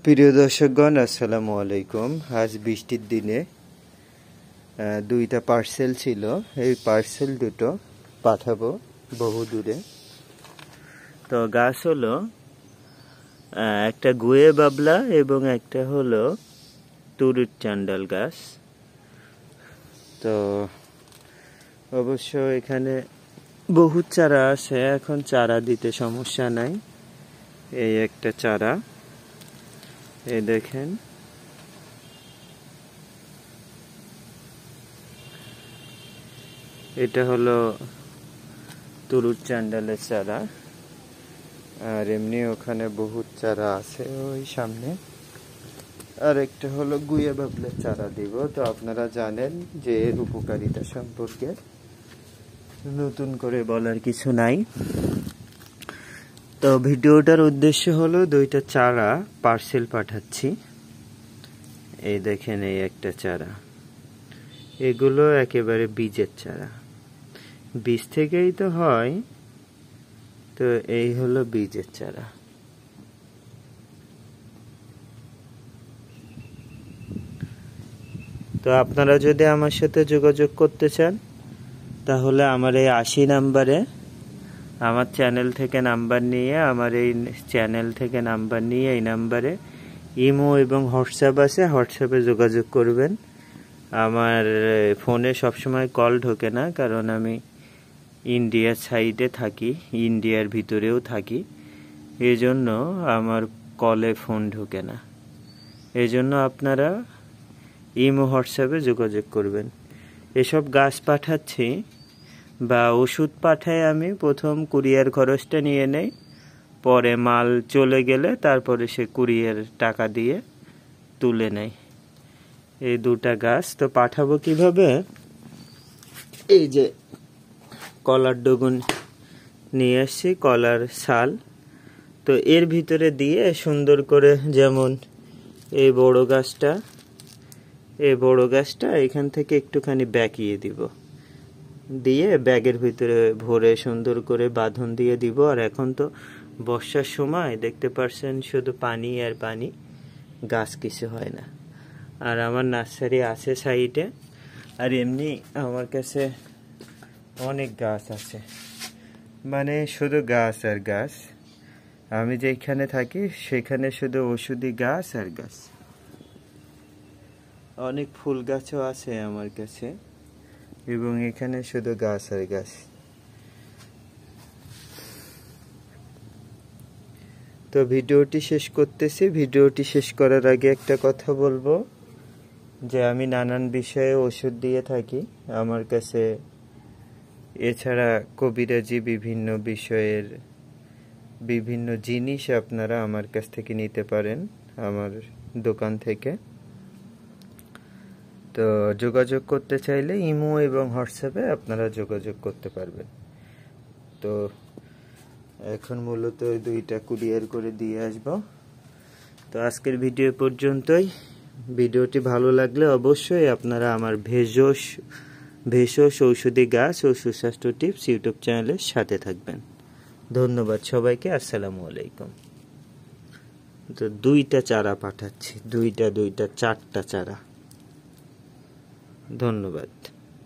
প্রিয় দর্শকগণ, আসসালামু আলাইকুম। আজ বৃষ্টির দিনে দুইটা পার্সেল ছিল, এই পার্সেল দুটো পাঠাবো বহু দূরে। তো গাছ হলো একটা গুয়ে বাবলা এবং একটা হলো তুরুট চান্ডাল গাছ। তো অবশ্য এখানে বহুত চারা আছে, এখন চারা দিতে সমস্যা নাই। এই একটা চারা, এই দেখেন। এটা হলো তুরুট চান্ডালের চারা, আর এমনি ওখানে বহুত চারা আছে ওই সামনে। আর একটা হলো গুয়ে বাবলার চারা দিব। তো আপনারা জানেন যে এর উপকারিতা সম্পর্কে নতুন করে বলার কিছু নাই। তো ভিডিওটার উদ্দেশ্য হলো দুইটা চারা পার্সেল পাঠাচ্ছি। এই দেখেন, এই একটা চারা, এগুলো একেবারে বীজের চারা, বীজ থেকেই তো হয়। তো এই হলো বীজের চারা। তো আপনারা যদি আমার সাথে যোগাযোগ করতে চান তাহলে আমার এই 80 নাম্বারে, আমার চ্যানেল থেকে নাম্বার নিয়ে, আমার এই চ্যানেল থেকে নাম্বার নিয়ে এই নাম্বারে ইমো এবং হোয়াটসঅ্যাপ আছে, হোয়াটসঅ্যাপে যোগাযোগ করবেন। আমার ফোনে সবসময় কল ঢোকে না, কারণ আমি ইন্ডিয়ার সাইডে থাকি, ইন্ডিয়ার ভিতরেও থাকি, এই জন্য আমার কলে ফোন ঢোকে না। এই জন্য আপনারা ইমো হোয়াটসঅ্যাপে যোগাযোগ করবেন। এসব গাছ পাঠাচ্ছি বা ওষুধ পাঠাই আমি, প্রথম কুরিয়ার খরচটা নিয়ে নেই, পরে মাল চলে গেলে তারপরে সে কুরিয়ার টাকা দিয়ে তুলে নেয়। এই দুটা গাছ তো পাঠাবো কিভাবে, এই যে কলার ডগুন নিয়ে আসছি, কলার শাল, তো এর ভিতরে দিয়ে সুন্দর করে, যেমন এই বড় গাছটা এখান থেকে একটুখানি ব্যাকিয়ে দিব, দিয়ে ব্যাগের ভিতরে ভরে সুন্দর করে বাঁধন দিয়ে দিব। আর এখন তো বর্ষার সময়, দেখতে পাচ্ছেন শুধু পানি আর পানি, গাছ কিছু হয় না। আর আমার নার্সারি আছে সাইডে, আর এমনি আমার কাছে অনেক গাছ আছে, মানে শুধু গাছ আর গাছ। আমি যেখানে থাকি সেখানে শুধু ওষুধি গাছ আর গাছ। অনেক ফুল গাছও আছে আমার কাছে, এবং এখানে শুধু গাছ আর গাছ। তো ভিডিওটি শেষ করতেছি। ভিডিওটি শেষ করার আগে একটা কথা বলবো, যে আমি নানান বিষয়ে ওষুধ দিয়ে থাকি আমার কাছে। এছাড়া কবিরাজি বিভিন্ন বিষয়ের বিভিন্ন জিনিস আপনারা আমার কাছ থেকে নিতে পারেন, আমার দোকান থেকে। তো যোগাযোগ করতে চাইলে ইমো এবং হোয়াটসঅ্যাপে আপনারা যোগাযোগ করতে পারবেন। তো এখন মূলত দুইটা কুরিয়ার করে দিয়ে আসব। তো আজকের ভিডিও পর্যন্তই। ভিডিওটি ভালো লাগলে অবশ্যই আপনারা আমার ভেষজ ঔষধি গাছ ও সুস্বাস্থ্য টিপস ইউটিউব চ্যানেলের সাথে থাকবেন। ধন্যবাদ সবাইকে। আসসালামু আলাইকুম। তো দুইটা চারা পাঠাচ্ছি, দুইটা 4টা চারা। ধন্যবাদ।